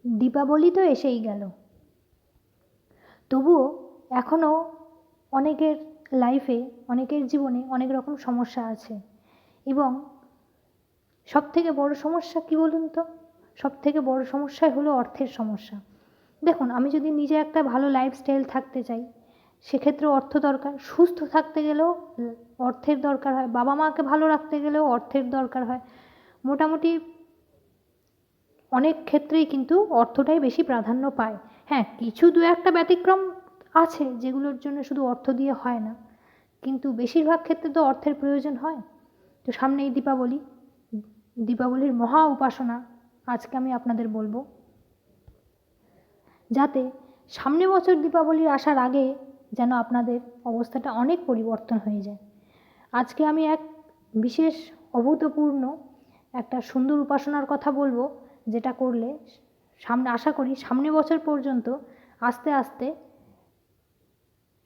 দীপাবলি তো এসেই গেল, তবুও এখনও অনেকের লাইফে, অনেকের জীবনে অনেক রকম সমস্যা আছে। এবং সবথেকে বড় সমস্যা কী বলুন তো? সবথেকে বড় সমস্যাই হলো অর্থের সমস্যা। দেখুন, আমি যদি নিজে একটা ভালো লাইফস্টাইল থাকতে চাই, সেক্ষেত্রে অর্থ দরকার। সুস্থ থাকতে গেলেও অর্থের দরকার হয়, বাবা মাকে ভালো রাখতে গেলেও অর্থের দরকার হয়। মোটামুটি অনেক ক্ষেত্রেই কিন্তু অর্থটাই বেশি প্রাধান্য পায়। হ্যাঁ, কিছু দু একটা ব্যতিক্রম আছে যেগুলোর জন্য শুধু অর্থ দিয়ে হয় না, কিন্তু বেশিরভাগ ক্ষেত্রে তো অর্থের প্রয়োজন হয়। তো সামনেই দীপাবলি, দীপাবলির মহা উপাসনা আজকে আমি আপনাদের বলবো, যাতে সামনে বছর দীপাবলির আসার আগে যেন আপনাদের অবস্থাটা অনেক পরিবর্তন হয়ে যায়। আজকে আমি এক বিশেষ অভূতপূর্ণ একটা সুন্দর উপাসনার কথা বলবো, যেটা করলে আশা করি সামনে বছর পর্যন্ত আস্তে আস্তে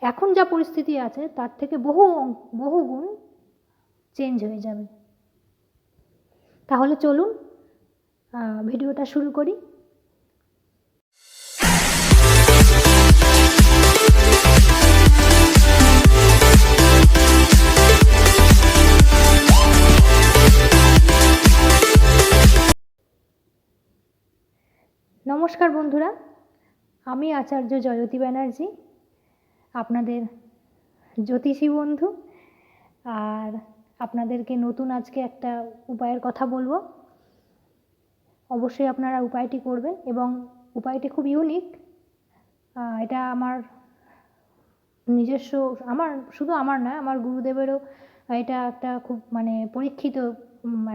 এখন যা পরিস্থিতি আছে তার থেকে বহু গুণ চেঞ্জ হয়ে যাবে। তাহলে চলুন ভিডিওটা শুরু করি। নমস্কার বন্ধুরা, আমি আচার্য জয়তী ব্যানার্জি, আপনাদের জ্যোতিষী বন্ধু। আর আপনাদেরকে নতুন আজকে একটা উপায়ের কথা বলবো। অবশ্যই আপনারা উপায়টি করবেন, এবং উপায়টি খুব ইউনিক। এটা আমার নিজস্ব, শুধু আমার নয়, আমার গুরুদেবেরও এটা একটা খুব পরীক্ষিত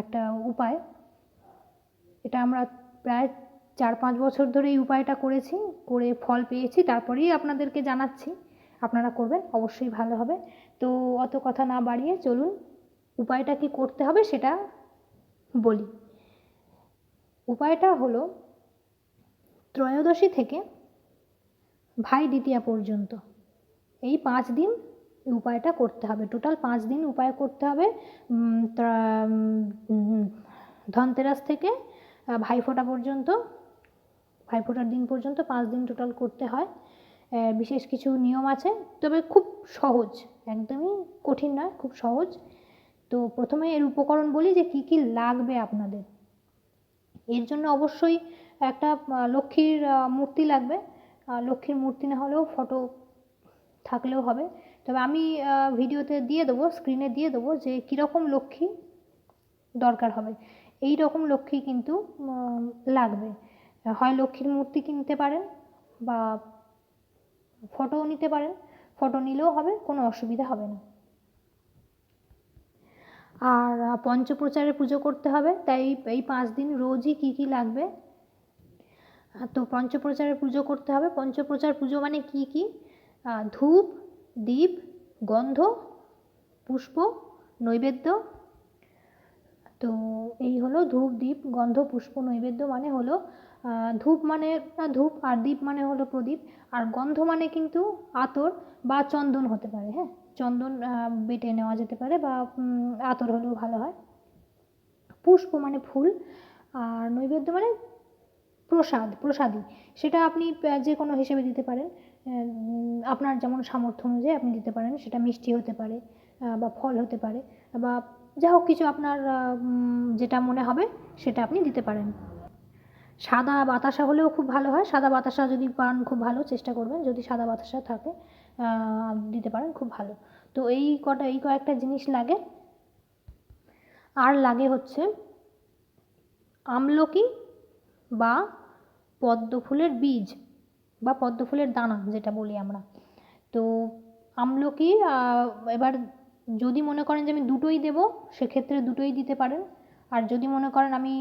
একটা উপায়। এটা আমরা প্রায় 4-5 বছর ধরে এই উপায়টা করে ফল পেয়েছি, তারপরেই আপনাদেরকে জানাচ্ছি। আপনারা করবেন, অবশ্যই ভালো হবে। তো অত কথা না বাড়িয়ে চলুন উপায়টা কি করতে হবে সেটা বলি। উপায়টা হলো ত্রয়োদশী থেকে ভাই দ্বিতীয়া পর্যন্ত এই 5 দিন এই উপায়টা করতে হবে। টোটাল 5 দিন উপায় করতে হবে। ধনতেরাস থেকে ভাইফোঁটা পর্যন্ত, ভাইফোঁটার দিন পর্যন্ত 5 দিন টোটাল করতে হয়। বিশেষ কিছু নিয়ম আছে, তবে খুব সহজ, একদমই কঠিন নয়, খুব সহজ। তো প্রথমে এর উপকরণ বলি যে কী কী লাগবে আপনাদের। এর জন্য অবশ্যই একটা লক্ষ্মীর মূর্তি লাগবে। লক্ষ্মীর মূর্তি না হলেও ফটো থাকলেও হবে। তবে আমি ভিডিওতে দিয়ে দেবো, স্ক্রিনে দিয়ে দেবো যে কীরকম লক্ষ্মী দরকার হবে। এই রকম লক্ষ্মী কিন্তু লাগবে। হয় লক্ষ্মীর মূর্তি কিনতে পারেন বা ফটোও নিতে পারেন, ফটো নিলেও হবে, কোনো অসুবিধা হবে না। আর পঞ্চপ্রচারে পুজো করতে হবে, তাই এই 5 দিন রোজই কী কী লাগবে। তো পঞ্চপ্রচারে পুজো করতে হবে। পঞ্চপ্রচার পুজো মানে কী কী? ধূপ, দীপ, গন্ধ, পুষ্প, নৈবেদ্য। তো এই হলো ধূপ, দীপ, গন্ধ, পুষ্প, নৈবেদ্য। মানে হলো ধূপ মানে ধূপ, আর দীপ মানে হলো প্রদীপ, আর গন্ধ মানে কিন্তু আতর বা চন্দন হতে পারে। হ্যাঁ, চন্দন বেটে নেওয়া যেতে পারে, বা আতর হলেও ভালো হয়। পুষ্প মানে ফুল, আর নৈবেদ্য মানে প্রসাদী। সেটা আপনি যে কোনো হিসেবে দিতে পারেন। আপনার যেমন সামর্থ্য অনুযায়ী আপনি দিতে পারেন। সেটা মিষ্টি হতে পারে, বা ফল হতে পারে, বা যা হোক কিছু আপনার যেটা মনে হবে সেটা আপনি দিতে পারেন। সাদা বাতাসা হলেও খুব ভালো হয়। সাদা বাতাসা যদি পান খুব ভালো, চেষ্টা করবেন যদি সাদা বাতাসা থাকে দিতে পারেন, খুব ভালো। তো এই কয়েকটা জিনিস লাগে। আর লাগে হচ্ছে আমলকি বা পদ্ম ফুলের বীজ বা পদ্ম ফুলের দানা, যেটা বলি আমরা। তো আমলকি, এবার যদি মনে করেন যে আমি দুটোই দেবো, সেক্ষেত্রে দুটোই দিতে পারেন। আর যদি মনে করেন আমি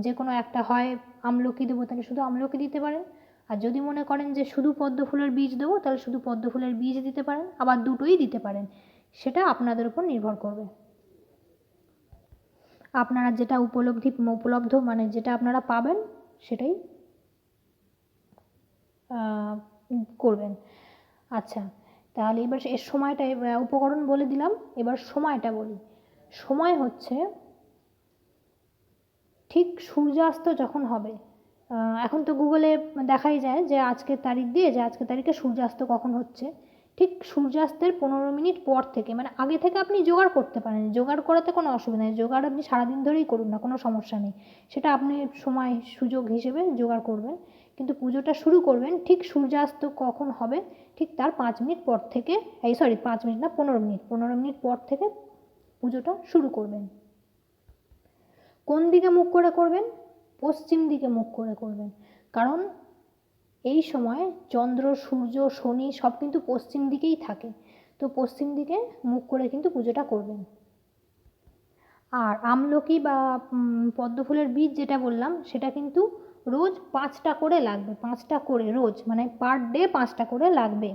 যে কোনো একটা হয় আমলকি দেবো, তাহলে শুধু আমলকি দিতে পারেন। আর যদি মনে করেন যে শুধু পদ্ম ফুলের বীজ দেবো, তাহলে শুধু পদ্ম ফুলের বীজ দিতে পারেন, আবার দুটোই দিতে পারেন। সেটা আপনাদের উপর নির্ভর করবে। আপনারা যেটা উপলব্ধ যেটা আপনারা পাবেন সেটাই করবেন। আচ্ছা, তাহলে এবার এর সময়টা, উপকরণ বলে দিলাম, এবার সময়টা বলি। সময় হচ্ছে ঠিক সূর্যাস্ত যখন হবে, এখন তো গুগলে দেখাই যায় যে আজকের তারিখ দিয়ে যে আজকের তারিখে সূর্যাস্ত কখন হচ্ছে। ঠিক সূর্যাস্তের 15 মিনিট পর থেকে, মানে আগে থেকে আপনি জোগাড় করতে পারেন, জোগাড় করাতে কোনো অসুবিধা নেই, জোগাড় আপনি সারাদিন ধরেই করুন না, কোনো সমস্যা নেই, সেটা আপনি সময় সুযোগ হিসেবে জোগাড় করবেন। কিন্তু পুজোটা শুরু করবেন ঠিক সূর্যাস্ত কখন হবে ঠিক তার 5 মিনিট পর থেকে, 5 মিনিট না, 15 মিনিট, 15 মিনিট পর থেকে পুজোটা শুরু করবেন। কোন দিকে মুখ করে করবেন? পশ্চিম দিকে মুখ করে করবেন, কারণ এই সময় চন্দ্র, সূর্য, শনি সব কিন্তু পশ্চিম দিকেই থাকে, তো পশ্চিম দিকে মুখ করে কিন্তু পুজোটা করবেন। আর আমলকি বা পদ্ম ফুলের বীজ যেটা বললাম সেটা কিন্তু রোজ 5টা করে লাগবে, 5টা করে রোজ, মানে পার ডে 5টা করে লাগবে।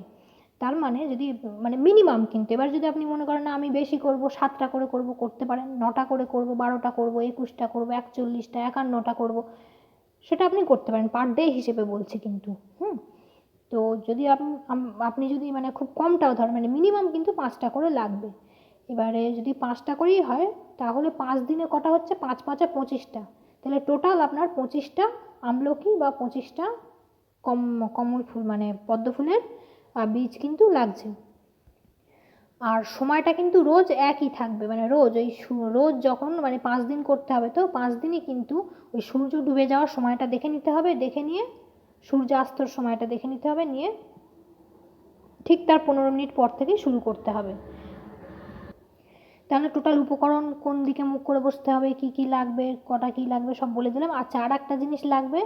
তার মানে যদি মানে মিনিমাম, কিন্তু এবার যদি আপনি মনে করেন না আমি বেশি করব, 7টা করে করব, করতে পারেন, 9টা করে করব, 12টা করব, 21টা করব, 41টা, 51টা করব, সেটা আপনি করতে পারেন, পার ডে হিসেবে বলছি কিন্তু। তো যদি আপনি যদি মানে খুব কমটাও ধরেন, মানে মিনিমাম কিন্তু 5টা করে লাগবে। এবারে যদি 5টা করেই হয় তাহলে 5 দিনে কটা হচ্ছে, 5×5=25টা, তাহলে টোটাল আপনার 25টা আমলকি বা 25টা কমল ফুল মানে পদ্ম ফুলের বীজ কিন্তু লাগছে। আর সময়টা কিন্তু রোজ একই থাকবে, মানে রোজ ওই রোজ যখন মানে 5 দিন করতে হবে, তো 5 দিনই কিন্তু ওই সূর্য ডুবে যাওয়ার সময়টা দেখে নিতে হবে, দেখে নিয়ে সূর্যাস্তর সময়টা দেখে নিতে হবে, নিয়ে ঠিক তার 15 মিনিট পর থেকেই শুরু করতে হবে। তাহলে টোটাল উপকরণ কোন দিকে মুখ করে বসতে হবে, কি কি লাগবে, কটা কি লাগবে সব বলে দিলাম। আচ্ছা, আর একটা জিনিস লাগবে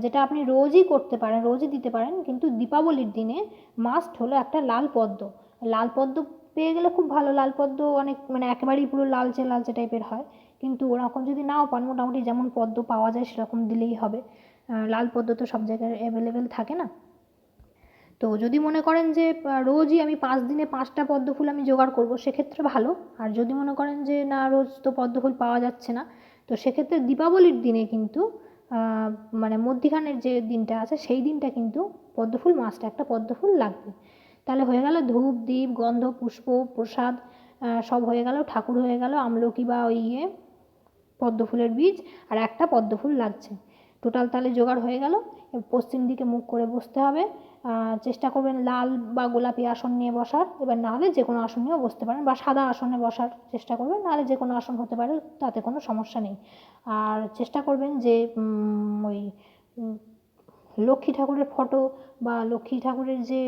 যেটা আপনি রোজই করতে পারেন, রোজই দিতে পারেন, কিন্তু দীপাবলির দিনে মাস্ট হলো একটা লাল পদ্ম। লাল পদ্ম পেয়ে গেলে খুব ভালো, লাল পদ্ম অনেক মানে একেবারেই পুরো লালচে লালচে টাইপের হয়, কিন্তু ওরকম যদি নাও পান মোটামুটি যেমন পদ্ম পাওয়া যায় সেরকম দিলেই হবে। লাল পদ্ম তো সব জায়গায় অ্যাভেলেবেল থাকে না। তো যদি মনে করেন যে রোজই আমি 5 দিনে 5টা পদ্ম ফুল আমি জোগাড় করবো, সেক্ষেত্রে ভালো। আর যদি মনে করেন যে না রোজ তো পদ্ম ফুল পাওয়া যাচ্ছে না, তো সেক্ষেত্রে দীপাবলির দিনে কিন্তু মানে মধ্যিখানের যে দিনটা আছে সেই দিনটা কিন্তু পদ্ম ফুল মাস্ট, একটা পদ্ম ফুল লাগবে। তাহলে হয়ে গেল ধূপ, দীপ, গন্ধ, পুষ্প, প্রসাদ, সব হয়ে গেল, ঠাকুর হয়ে গেল, আমলকি বা ওই পদ্ম ফুলের বীজ, আর একটা পদ্ম ফুল লাগছে। টোটাল তাহলে জোগাড় হয়ে গেল। পশ্চিম দিকে মুখ করে বসতে হবে। চেষ্টা করবেন লাল বা গোলাপি আসন নিয়ে বসার, এবার নাহলে যে কোনো আসন নিয়েও বসতে পারেন, বা সাদা আসনে বসার চেষ্টা করবেন, নাহলে যে কোনো আসন হতে পারে, তাতে কোনো সমস্যা নেই। আর চেষ্টা করবেন যে ওই লক্ষ্মী ঠাকুরের ফটো বা লক্ষ্মী ঠাকুরের যে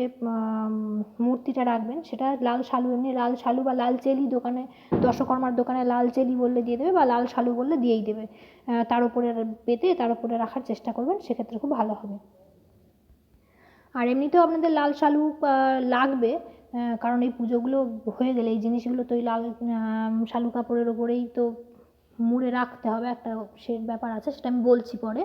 মূর্তিটা রাখবেন সেটা লাল শালু, এমনি লাল শালু বা লাল চেলি দোকানে, দশকর্মার দোকানে লাল চেলি বললে দিয়ে দেবে, বা লাল শালু বললে দিয়েই দেবে, তার উপরে পেতে তার উপরে রাখার চেষ্টা করবেন, সেক্ষেত্রে খুব ভালো হবে। আর এমনিতেও আপনাদের লাল শালু লাগবে, কারণ এই পুজোগুলো হয়ে গেলে এই জিনিসগুলো তো ওই লাল শালু কাপড়ের ওপরেই তো মুড়ে রাখতে হবে, একটা সে ব্যাপার আছে, সেটা আমি বলছি পরে।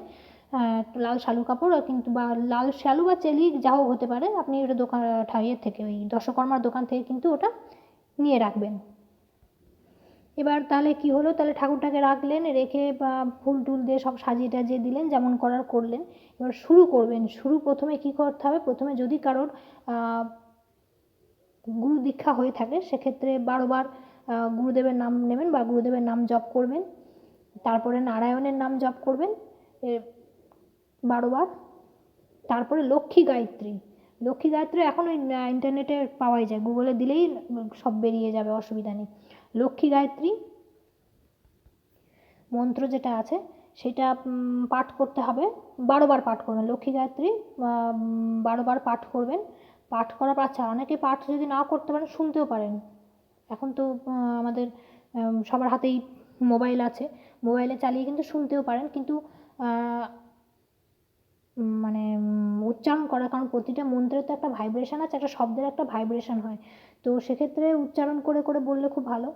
লাল শালু কাপড় কিন্তু, বা লাল শালু বা চেলি যা হোক হতে পারে, আপনি ওটা দোকান ঠাইয়ের থেকে ওই দশকর্মার দোকান থেকে কিন্তু ওটা নিয়ে রাখবেন। এবার তাহলে কি হলো, তাহলে ঠাকুরটাকে রাখলেন, রেখে বা ফুল টুল দিয়ে সব সাজিয়ে টাজিয়ে দিলেন, যেমন করার করলেন। এবার শুরু করবেন, প্রথমে কি করতে হবে, প্রথমে যদি কারোর গুরু দীক্ষা হয়ে থাকে সেক্ষেত্রে 12বার গুরুদেবের নাম নেবেন বা গুরুদেবের নাম জপ করবেন, তারপরে নারায়ণের নাম জপ করবেন 12বার, তারপরে লক্ষ্মী গায়ত্রী। লক্ষ্মী গায়ত্রী এখন ওই ইন্টারনেটে পাওয়াই যায়, গুগলে দিলেই সব বেরিয়ে যাবে, অসুবিধা নেই। লক্ষ্মী গায়ত্রী মন্ত্র যেটা আছে সেটা পাঠ করতে হবে, 12বার পাঠ করবেন লক্ষ্মী গায়ত্রী, 12বার পাঠ করবেন। পাঠ করার পর, আচ্ছা অনেকে পাঠ যদি নাও করতে পারেন শুনতেও পারেন, এখন তো আমাদের সবার হাতেই মোবাইল আছে, মোবাইলে চালিয়ে কিন্তু শুনতেও পারেন, কিন্তু মানে উচ্চারণ করা, কারণ প্রতিটা মন্ত্রের তো একটা ভাইব্রেশন আছে, একটা শব্দের একটা ভাইব্রেশন হয়, তো সেক্ষেত্রে উচ্চারণ করে করে বললে খুব ভালো।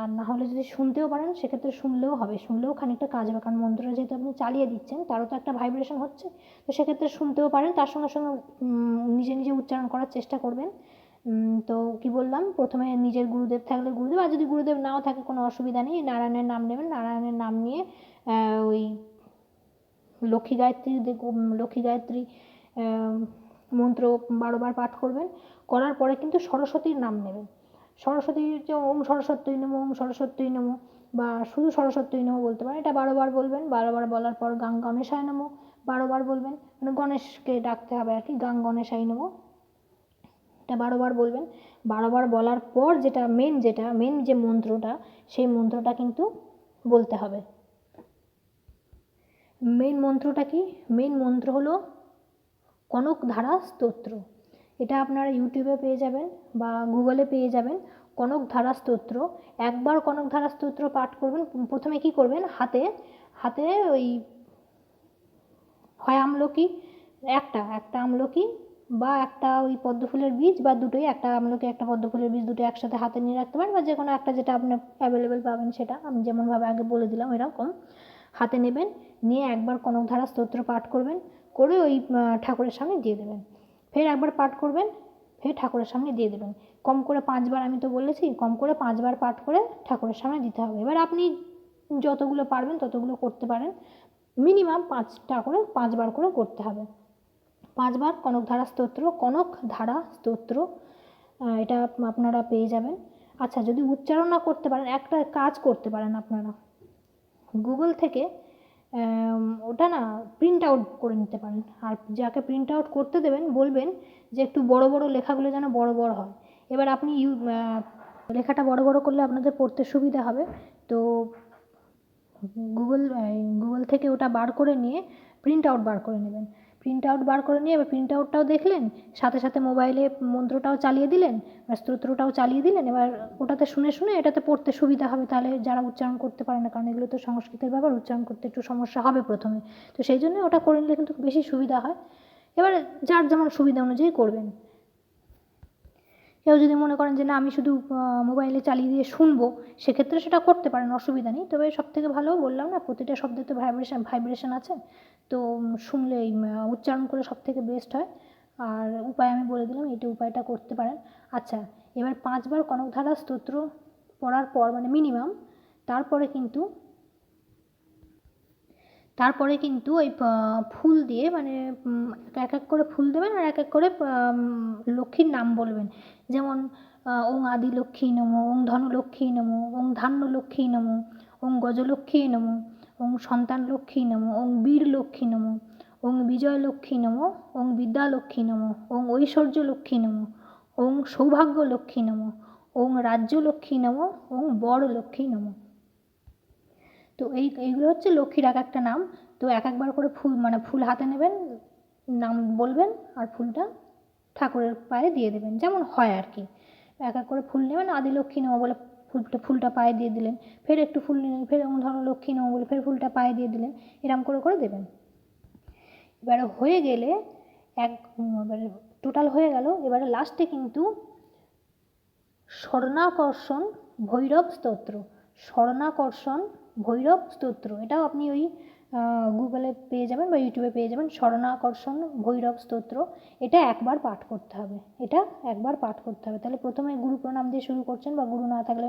আর না হলে যদি শুনতেও পারেন সেক্ষেত্রে শুনলেও হবে, শুনলেও খানিকটা কাজ হবে, কারণ মন্ত্রটা যেহেতু আপনি চালিয়ে দিচ্ছেন তারও তো একটা ভাইব্রেশন হচ্ছে, তো সেক্ষেত্রে শুনতেও পারেন, তার সঙ্গে সঙ্গে নিজে নিজে উচ্চারণ করার চেষ্টা করবেন। তো কি বললাম, প্রথমে নিজের গুরুদেব থাকলে গুরুদেব, আর যদি গুরুদেব নাও থাকে কোনো অসুবিধা নেই, নারায়ণের নাম নেবেন, নারায়ণের নাম নিয়ে ওই লক্ষ্মী গায়ত্রী, লক্ষ্মী গায়ত্রী মন্ত্র 12বার পাঠ করবেন। করার পরে কিন্তু সরস্বতীর নাম নেবেন, সরস্বতীর যে ওম সরস্বতী নমঃ, ওম সরস্বতী নমঃ, বা শুধু সরস্বতী নমঃ বলতে পারেন। এটা 12 বার বলবেন। 12 বার বলার পর গাং গণেশায় নমঃ 12 বার বলবেন, মানে গণেশকে ডাকতে হবে আর কি, গাং গণেশায় নমঃ, এটা 12 বার বলবেন। 12 বার বলার পর মেন যে মন্ত্রটা, সেই মন্ত্রটা কিন্তু বলতে হবে। মেন মন্ত্রটা কি? মেন মন্ত্র হলো কনকধারা স্তোত্র। এটা আপনারা ইউটিউবে পেয়ে যাবেন বা গুগলে পেয়ে যাবেন, কনকধারা স্তোত্র। একবার কনকধারা স্তোত্র পাঠ করবেন। প্রথমে কি করবেন, হাতে হাতে ওই হয় আমলকি, একটা আমলকি বা একটা ওই পদ্মফুলের বীজ বা দুটোই, একটা আমলকি একটা পদ্মফুলের বীজ দুটো একসাথে হাতে নিয়ে রাখতে পারেন, বা যে কোনো একটা যেটা আপনার অ্যাভেলেবেল পাবেন সেটা, আমি যেমনভাবে আগে বলে দিলাম এরকম হাতে নেবেন, নিয়ে একবার কনকধারা স্তোত্র পাঠ করবেন, করে ওই ঠাকুরের সামনে দিয়ে দেবেন। ফের একবার পাঠ করবেন, ফের ঠাকুরের সামনে দিয়ে দেবেন। কম করে 5 বার, আমি তো বলেছি কম করে 5 বার পাঠ করে ঠাকুরের সামনে দিতে হবে। এবার আপনি যতগুলো পারবেন ততগুলো করতে পারেন, মিনিমাম 5টা করে 5 বার করে করতে হবে। 5 বার কনকধারা স্তোত্র, কনকধারা স্তোত্র এটা আপনারা পেয়ে যাবেন। আচ্ছা, যদি উচ্চারণ না করতে পারেন, একটা কাজ করতে পারেন আপনারা, গুগল থেকে ওটা না প্রিন্ট আউট করে নিতে পারেন। আর যাকে প্রিন্ট আউট করতে দেবেন বলবেন যে একটু বড় বড় লেখাগুলো যেন বড় বড় হয়। এবার আপনি লেখাটা বড় বড় করলে আপনাদের পড়তে সুবিধা হবে। তো গুগল থেকে ওটা বার করে নিয়ে প্রিন্ট আউট বার করে নেবেন। প্রিন্ট আউট বার করে নিয়ে এবার প্রিন্ট আউটটাও দেখলেন, সাথে সাথে মোবাইলে মন্ত্রটাও চালিয়ে দিলেন বা স্তোত্রটাও চালিয়ে দিলেন। এবার ওটাতে শুনে শুনে এটাতে পড়তে সুবিধা হবে, তাহলে যারা উচ্চারণ করতে পারে না, কারণ এগুলো তো সংস্কৃতের ব্যাপার, উচ্চারণ করতে একটু সমস্যা হবে প্রথমে, তো সেই জন্য ওটা করে নিলে কিন্তু বেশি সুবিধা হয়। এবার যার যেমন সুবিধা অনুযায়ী করবেন। কেউ যদি মনে করেন যে না আমি শুধু মোবাইলে চালিয়ে দিয়ে শুনবো, সেক্ষেত্রে সেটা করতে পারেন, অসুবিধা নেই। তবে সবথেকে ভালো, বললাম না প্রতিটা শব্দে তো ভাইব্রেশন আছে, তো শুনলে উচ্চারণ করে সবথেকে বেস্ট হয়। আর উপায় আমি বলে দিলাম, এইটা উপায়টা করতে পারেন। আচ্ছা, এবার 5 বার কনকধারা স্তোত্র পড়ার পর, মানে মিনিমাম, তারপরে কিন্তু ওই ফুল দিয়ে, মানে এক এক করে ফুল দেবেন আর এক এক করে লক্ষ্মীর নাম বলবেন। যেমন ওং আদিলক্ষ্মী নমঃ, ওং ধনলক্ষ্মী নমঃ, ওং ধান্যলক্ষ্মী নমঃ, ওং গজলক্ষ্মী নমঃ, ওং সন্তানলক্ষ্মী নমঃ, ওং বীরলক্ষ্মী নমঃ, ওং বিজয়লক্ষ্মী নমঃ, ওং বিদ্যালক্ষ্মী নমঃ, ওং ঐশ্বর্যলক্ষ্মী নমঃ, ওং সৌভাগ্যলক্ষ্মী নমঃ, ওং রাজ্যলক্ষ্মী নমঃ, ওং বরলক্ষ্মী নমঃ। তো এইগুলো হচ্ছে লক্ষ্মীর এক একটা নাম। তো এক একবার করে ফুল হাতে নেবেন, নাম বলবেন আর ফুলটা ঠাকুরের পায়ে দিয়ে দেবেন, যেমন হয় আর কি। এক এক করে ফুল নেবেন, আদিলক্ষ্মী নমঃ বলে ফুলটা পায়ে দিয়ে দিলেন, ফের একটু ফুল নিলেন, ফের ধরো লক্ষ্মী নমঃ বলে ফের ফুলটা পায়ে দিয়ে দিলেন, এরকম করে করে দেবেন। এবারে হয়ে গেলে এবারে টোটাল হয়ে গেল। এবারে লাস্টে কিন্তু স্বর্ণাকর্ষণ ভৈরব স্তোত্র, স্বর্ণাকর্ষণ ভৈরব স্তোত্র, এটাও আপনি ওই গুগলে পেয়ে যাবেন বা ইউটিউবে পেয়ে যাবেন, স্বর্ণাকর্ষণ ভৈরব স্তোত্র। এটা একবার পাঠ করতে হবে, তাহলে প্রথমে গুরু প্রণাম দিয়ে শুরু করছেন, বা গুরু না থাকলে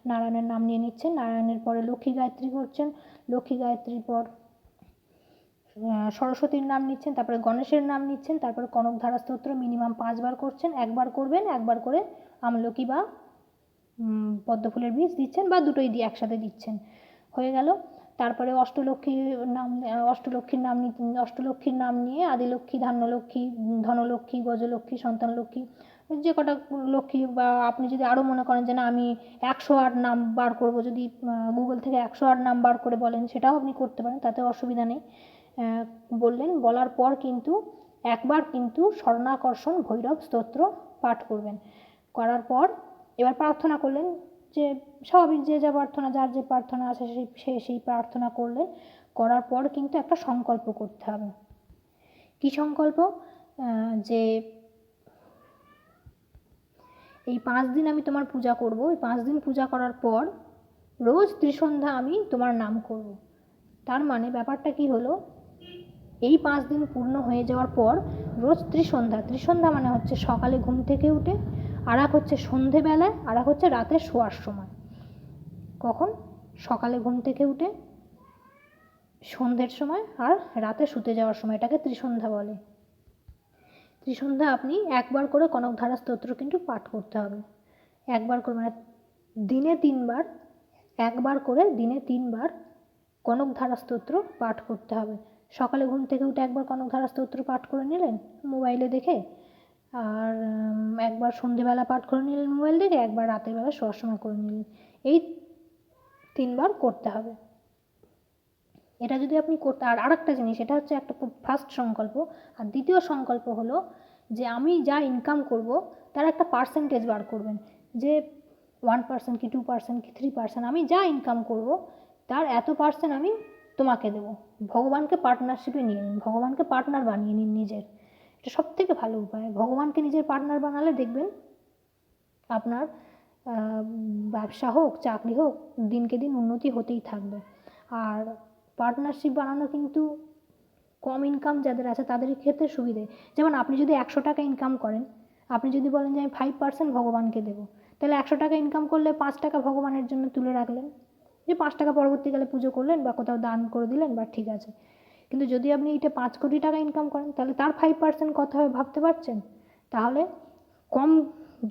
নারায়ণের নাম নিয়ে নিচ্ছেন, নারায়ণের পরে লক্ষ্মী গায়ত্রী করছেন, লক্ষ্মী গায়ত্রীর পর সরস্বতীর নাম নিচ্ছেন, তারপরে গণেশের নাম নিচ্ছেন, তারপরে কনকধারা স্তোত্র মিনিমাম 5 বার করছেন, একবার করবেন, একবার করে আমলকি বা পদ্মফুলের বীজ দিচ্ছেন, বা দুটোই দিয়ে একসাথে দিচ্ছেন, হয়ে গেল। তারপরে অষ্টলক্ষ্মীর নাম নিয়ে আদিলক্ষ্মী, ধান্যলক্ষ্মী, ধনলক্ষ্মী, গজলক্ষ্মী, সন্তানলক্ষ্মী, যে কটা লক্ষ্মী, বা আপনি যদি আরও মনে করেন যে না আমি 108 নাম বার করব, যদি গুগল থেকে 108 নাম বার করে বলেন, সেটাও আপনি করতে পারেন, তাতেও অসুবিধা নেই। বলার পর কিন্তু একবার কিন্তু স্বর্ণাকর্ষণ ভৈরব স্তোত্র পাঠ করবেন। করার পর এবার প্রার্থনা করলেন, যে স্বাভাবিক যে যা প্রার্থনা, যার যে প্রার্থনা আছে সেই প্রার্থনা করলেন। করার পর কিন্তু একটা সংকল্প করতে হবে। কী সংকল্প? যে এই 5 দিন আমি তোমার পূজা করব, এই 5 দিন পূজা করার পর রোজ ত্রিসন্ধ্যা আমি তোমার নাম করব। তার মানে ব্যাপারটা কি হলো, এই 5 দিন পূর্ণ হয়ে যাওয়ার পর রোজ ত্রিসন্ধ্যা মানে হচ্ছে সকালে ঘুম থেকে উঠে, আর এক হচ্ছে সন্ধেবেলায়, আর এক হচ্ছে রাতে শোয়ার সময়। কখন? সকালে ঘুম থেকে উঠে, সন্ধ্যের সময়, আর রাতে শুতে যাওয়ার সময়, এটাকে ত্রিসন্ধ্যা বলে। ত্রিসন্ধ্যা আপনি একবার করে কনকধারা স্তোত্র কিন্তু পাঠ করতে হবে, একবার করে, মানে দিনে 3 বার, একবার করে দিনে 3 বার কনকধারা স্তোত্র পাঠ করতে হবে। সকালে ঘুম থেকে উঠে একবার কনকধারা স্তোত্র পাঠ করে নিলেন মোবাইলে দেখে, আর একবার সন্ধেবেলা পাঠ করে নিলেন মোবাইল দেখে, একবার রাতের বেলা শোয়ার সময় করে নিলেন। এই 3 বার করতে হবে। এটা যদি আপনি করতে, আর আরেকটা জিনিস, এটা হচ্ছে একটা ফার্স্ট সংকল্প। আর দ্বিতীয় সংকল্প হলো যে আমি যা ইনকাম করব তার একটা পার্সেন্টেজ বার করবেন, যে 1% কি 2% কি 3%, আমি যা ইনকাম করব তার এত পার্সেন্ট আমি তোমাকে দেবো। ভগবানকে পার্টনারশিপে নিয়ে নিন, ভগবানকে পার্টনার বানিয়ে নিন নিজের। এটা সবথেকে ভালো উপায়। ভগবানকে নিজের পার্টনার বানালে দেখবেন আপনার ব্যবসা হোক চাকরি হোক দিনকে দিন উন্নতি হতেই থাকবে। আর পার্টনারশিপ বানানো কিন্তু কম ইনকাম যাদের আছে তাদের ক্ষেত্রে সুবিধে। যেমন আপনি যদি 100 টাকা ইনকাম করেন, আপনি যদি বলেন যে আমি 5% ভগবানকে দেবো, তাহলে 100 টাকা ইনকাম করলে 5 টাকা ভগবানের জন্য তুলে রাখলেন, যে 5 টাকা পরবর্তীকালে পুজো করলেন বা কোথাও দান করে দিলেন, বা ঠিক আছে। কিন্তু যদি আপনি এটা 5 কোটি টাকা ইনকাম করেন তাহলে তার 5% কত হবে ভাবতে পারছেন? তাহলে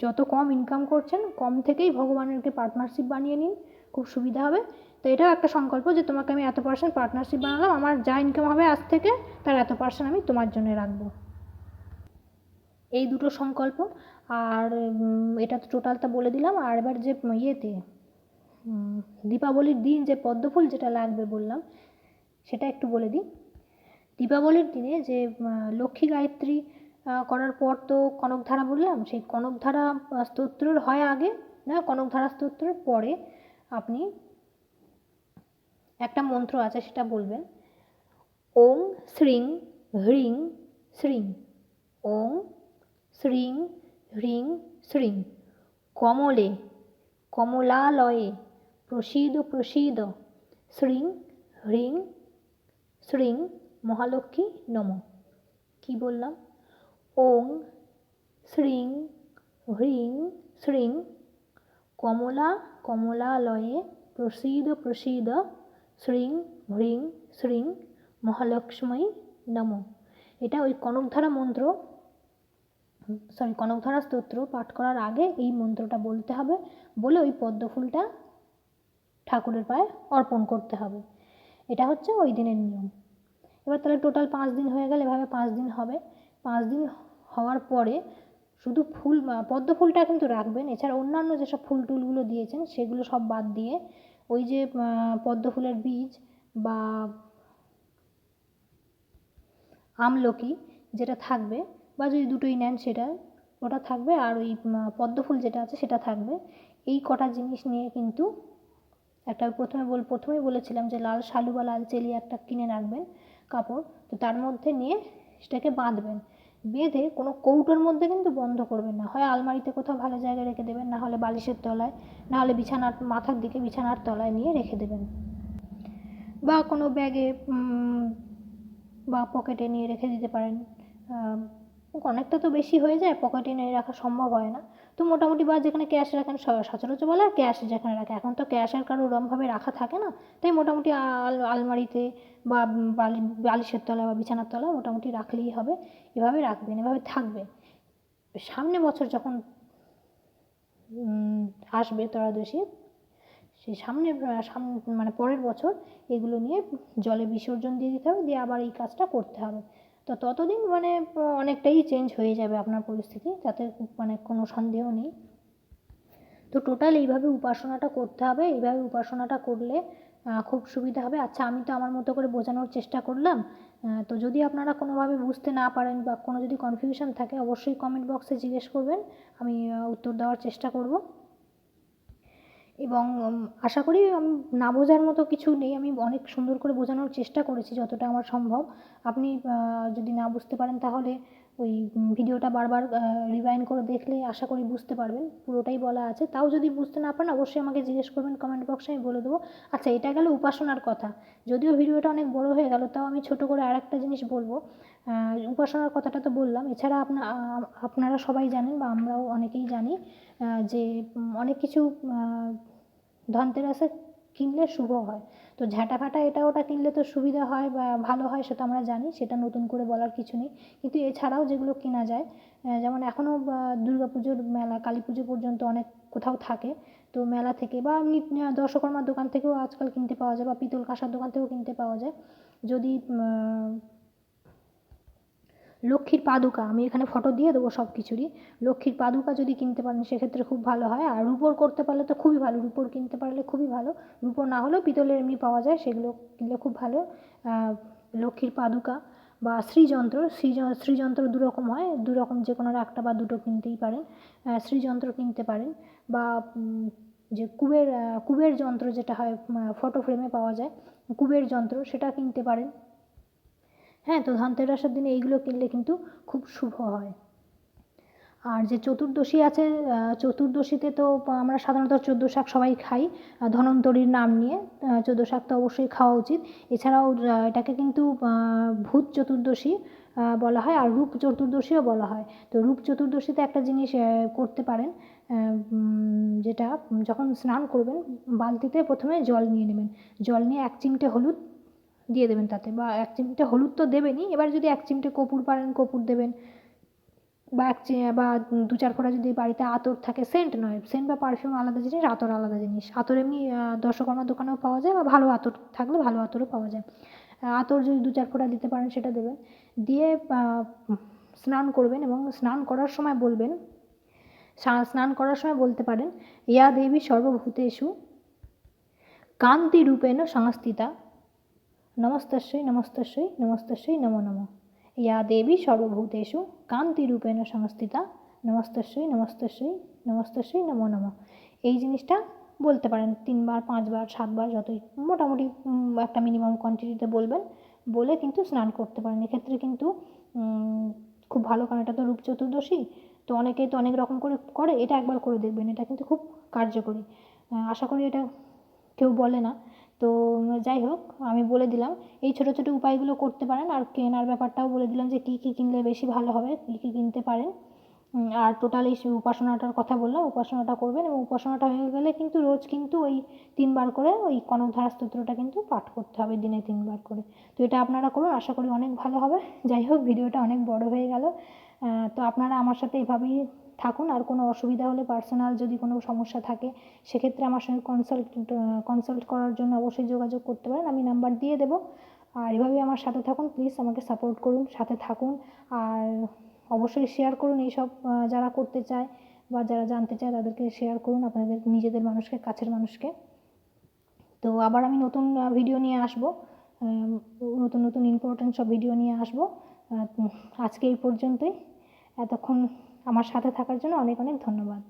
যত কম ইনকাম করছেন কম থেকেই ভগবানেরকে পার্টনারশিপ বানিয়ে নিন, খুব সুবিধা হবে। তো এটাও একটা সংকল্প যে তোমাকে আমি এত পার্সেন্ট পার্টনারশিপ বানালাম, আমার যা ইনকাম হবে আজ থেকে তার এত পার্সেন্ট আমি তোমার জন্য রাখবো। এই দুটো সংকল্প। আর এটা তো টোটালটা বলে দিলাম। আর এবার যে ইয়েতে দীপাবলির দিন যে পদ্মফুল যেটা লাগবে বললাম সেটা একটু বলে দিই। দীপাবলির দিনে যে লক্ষ্মী গায়ত্রী করার পর তো কনকধারা বললাম, সেই কনকধারা স্তোত্রর হয় আগে না, কনকধারা স্তোত্রের পরে আপনি একটা মন্ত্র আছে সেটা বলবেন, ওং শ্রীং হ্রিং শ্রীং, ওং শ্রীং হ্রিং শ্রীং কমলে কমলালয়ে প্রসীদ প্রসীদ শ্রীং হ্রিং শ্রীং মহালক্ষ্মী নমঃ। কি বললাম? ওং শ্রীং হ্রিং শ্রীং কমলালয়ে প্রসীদ প্রসীদ শ্রীং হ্রিং শ্রীং মহালক্ষ্মী নমঃ। এটা ওই কনকধারা মন্ত্র, কনকধারা স্তোত্র পাঠ করার আগে এই মন্ত্রটা বলতে হবে, বলে ওই পদ্মফুলটা ঠাকুরের পায়ে অর্পণ করতে হবে। এটা হচ্ছে ওই দিনের নিয়ম। এবার তাহলে টোটাল 5 দিন হয়ে গেলে, এভাবে 5 দিন হবে। 5 দিন হওয়ার পরে শুধু পদ্ম ফুলটা কিন্তু রাখবেন, এছাড়া অন্যান্য যেসব ফুল টুলগুলো দিয়েছেন সেগুলো সব বাদ দিয়ে ওই যে পদ্ম ফুলের বীজ বা আমলকি যেটা থাকবে, বা যদি দুটোই নেন সেটা, ওটা থাকবে। আর ওই পদ্ম ফুল যেটা আছে সেটা থাকবে। এই কটা জিনিস নিয়ে কিন্তু একটা প্রথমেই বলেছিলাম যে লাল শালু বা লাল চেলি একটা কিনে রাখবেন কাপড়, তো তার মধ্যে নিয়ে সেটাকে বাঁধবেন। বেঁধে কোনো কৌটোর মধ্যে কিন্তু বন্ধ করবেন না, হয় আলমারিতে কোথাও ভালো জায়গায় রেখে দেবেন, না হলে বালিশের তলায়, না হলে বিছানার মাথার দিকে বিছানার তলায় নিয়ে রেখে দেবেন, বা কোনো ব্যাগে বা পকেটে নিয়ে রেখে দিতে পারেন। অনেকটা তো বেশি হয়ে যায়, পকেটে নিয়ে রাখা সম্ভব হয় না, তো মোটামুটি বা যেখানে ক্যাশ রাখেন, সচরাচর বলে ক্যাশ যেখানে রাখে, এখন তো ক্যাশ আর কারো ওরমভাবে রাখা থাকে না, তাই মোটামুটি আলমারিতে বা বালিশের তলায় বা বিছানার তলায় মোটামুটি রাখলেই হবে। এভাবে রাখবেন, এভাবে থাকবে। সামনে বছর যখন আসবে ত্রয়োদশী, সেই মানে পরের বছর এগুলো নিয়ে জলে বিসর্জন দিয়ে দিতে হবে, দিয়ে আবার এই কাজটা করতে হবে। তো ততদিন মানে অনেকটাই চেঞ্জ হয়ে যাবে আপনার পরিস্থিতি, তাতে মানে কোনো সন্দেহ নেই। তো টোটাল এইভাবে উপাসনাটা করতে হবে, এইভাবে উপাসনাটা করলে খুব সুবিধা হবে। আচ্ছা, আমি তো আমার মতো করে বোঝানোর চেষ্টা করলাম, তো যদি আপনারা কোনোভাবে বুঝতে না পারেন বা কোনো যদি কনফিউশন থাকে অবশ্যই কমেন্ট বক্সে জিজ্ঞেস করবেন, আমি উত্তর দেওয়ার চেষ্টা করব। এবং আশা করি না বোঝার মতো কিছু নেই, আমি অনেক সুন্দর করে বোঝানোর চেষ্টা করেছি যতটা আমার সম্ভব। আপনি যদি না বুঝতে পারেন তাহলে ওই ভিডিওটা বারবার রিওয়াইন্ড করে দেখলে আশা করি বুঝতে পারবেন, পুরোটাই বলা আছে। তাও যদি বুঝতে না পারেন অবশ্যই আমাকে জিজ্ঞেস করবেন কমেন্ট বক্সে, আমি বলে দেবো। আচ্ছা, এটা গেল উপাসনার কথা। যদিও ভিডিওটা অনেক বড় হয়ে গেল, তাও আমি ছোট করে আরেকটা জিনিস বলবো। উপাসনার কথাটা তো বললাম, এছাড়া আপনারা সবাই জানেন বা আমরাও অনেকেই জানি যে অনেক কিছু ধনতেরাসে কিনলে শুভ হয়। তো ঝাঁটা এটা ওটা কিনলে তো সুবিধা হয় বা ভালো হয়, সেটা আমরা জানি, সেটা নতুন করে বলার কিছু নেই। কিন্তু এছাড়াও যেগুলো কেনা যায়, যেমন এখনও দুর্গা পুজোর মেলা, কালী পুজো পর্যন্ত অনেক কোথাও থাকে, তো তো মেলা থেকে বা এমনি দশকর্মার দোকান থেকেও আজকাল কিনতে পাওয়া যায়, বা পিতল কাঁসার দোকান থেকেও কিনতে পাওয়া যায়। যদি লক্ষ্মীর পাদুকা, আমি এখানে ফটো দিয়ে দেবো সব কিছুরই, লক্ষ্মীর পাদুকা যদি কিনতে পারেন সেক্ষেত্রে খুব ভালো হয়। আর রূপোর করতে পারলে তো খুবই ভালো, রূপোর কিনতে পারলে খুবই ভালো। রূপোর না হলেও পিতলের এমনি পাওয়া যায়, সেগুলো কিনলে খুব ভালো। লক্ষ্মীর পাদুকা বা শ্রীযন্ত্র, শ্রীযন্ত্র দুরকম হয়, দুরকম যে কোনো একটা বা দুটো কিনতেই পারেন। শ্রীযন্ত্র কিনতে পারেন, বা যে কুবের যন্ত্র যেটা হয় ফটো ফ্রেমে পাওয়া যায়, কুবের যন্ত্র সেটা কিনতে পারেন। হ্যাঁ, তো ধনতেরাসের দিনে এইগুলো কিনলে কিন্তু খুব শুভ হয়। আর যে চতুর্দশী আছে, চতুর্দশীতে তো আমরা সাধারণত 14 শাক সবাই খাই ধন্বন্তরীর নাম নিয়ে। 14 শাক তো অবশ্যই খাওয়া উচিত। এছাড়াও এটাকে কিন্তু ভূত চতুর্দশী বলা হয়, আর রূপ চতুর্দশীও বলা হয়। তো রূপ চতুর্দশীতে একটা জিনিস করতে পারেন, যেটা যখন স্নান করবেন বালতিতে প্রথমে জল নিয়ে নেবেন, জল নিয়ে 1 চিমটে হলুদ দিয়ে দেবেন তাতে, বা 1 চিমটে হলুদ তো দেবেনই, এবার যদি 1 চিমটে কর্পূর পারেন কর্পূর দেবেন, বা 2-4 ফোঁটা যদি বাড়িতে আতর থাকে, সেন্ট নয়, সেন্ট বা পারফিউম আলাদা জিনিস, আতর আলাদা জিনিস। আতর এমনি দশকর্মার দোকানেও পাওয়া যায়, বা ভালো আতর থাকলে ভালো আতরও পাওয়া যায়। আতর যদি 2-4 ফোঁটা দিতে পারেন সেটা দেবেন, দিয়ে স্নান করবেন, এবং স্নান করার সময় বলবেন, স্নান করার সময় বলতে পারেন, ইয়া দেবী সর্বভূতেষু কান্তিরূপেণ সংস্থিতা নমস্তস্যৈ নমস্তস্যৈ নমস্তস্যৈ নমো নমঃ। ইয়া দেবী সর্বভূতেষু কান্তিরূপেণ সংস্থিতা নমস্তস্যৈ নমস্তস্যৈ নমস্তস্যৈ নমো নমঃ। এই জিনিসটা বলতে পারেন 3 বার, 5 বার, 7 বার, যতই মোটামুটি একটা মিনিমাম কোয়ান্টিটিতে বলবেন, বলে কিন্তু স্নান করতে পারেন। এক্ষেত্রে কিন্তু খুব ভালো, কারণ এটা তো রূপ চতুর্দশী, তো অনেকেই তো অনেক রকম করে করে, এটা একবার করে দেখবেন, এটা কিন্তু খুব কার্যকরী। আশা করি এটা কেউ বলে না। তো যাই হোক, আমি বলে দিলাম এই ছোটো ছোটো উপায়গুলো করতে পারেন। আর কেনার ব্যাপারটাও বলে দিলাম যে কী কী কিনলে বেশি ভালো হবে, কী কী কিনতে পারেন। আর টোটাল এই উপাসনাটার কথা বললাম, উপাসনাটা করবেন, এবং উপাসনাটা হয়ে গেলে কিন্তু রোজ কিন্তু ওই 3 বার করে ওই কনকধারা স্তোত্রটা কিন্তু পাঠ করতে হবে, দিনে 3 বার করে। তো এটা আপনারা করুন, আশা করি অনেক ভালো হবে। যাই হোক, ভিডিওটা অনেক বড় হয়ে গেল। তো আপনারা আমার সাথে এভাবেই থাকুন। আর কোনো অসুবিধা হলে, পার্সোনাল যদি কোনো সমস্যা থাকে, সেক্ষেত্রে আমার সঙ্গে কনসাল্ট করার জন্য অবশ্যই যোগাযোগ করতে পারেন, আমি নাম্বার দিয়ে দেবো। আর এভাবেই আমার সাথে থাকুন, প্লিজ আমাকে সাপোর্ট করুন, সাথে থাকুন। আর অবশ্যই শেয়ার করুন এইসব, যারা করতে চায় বা যারা জানতে চায় তাদেরকে শেয়ার করুন, আপনাদের নিজেদের মানুষকে, কাছের মানুষকে। তো আবার আমি নতুন ভিডিও নিয়ে আসবো, নতুন নতুন ইম্পর্টেন্ট সব ভিডিও নিয়ে আসবো। আজকে এই পর্যন্তই। এতক্ষণ আমার সাথে থাকার জন্য অনেক অনেক ধন্যবাদ।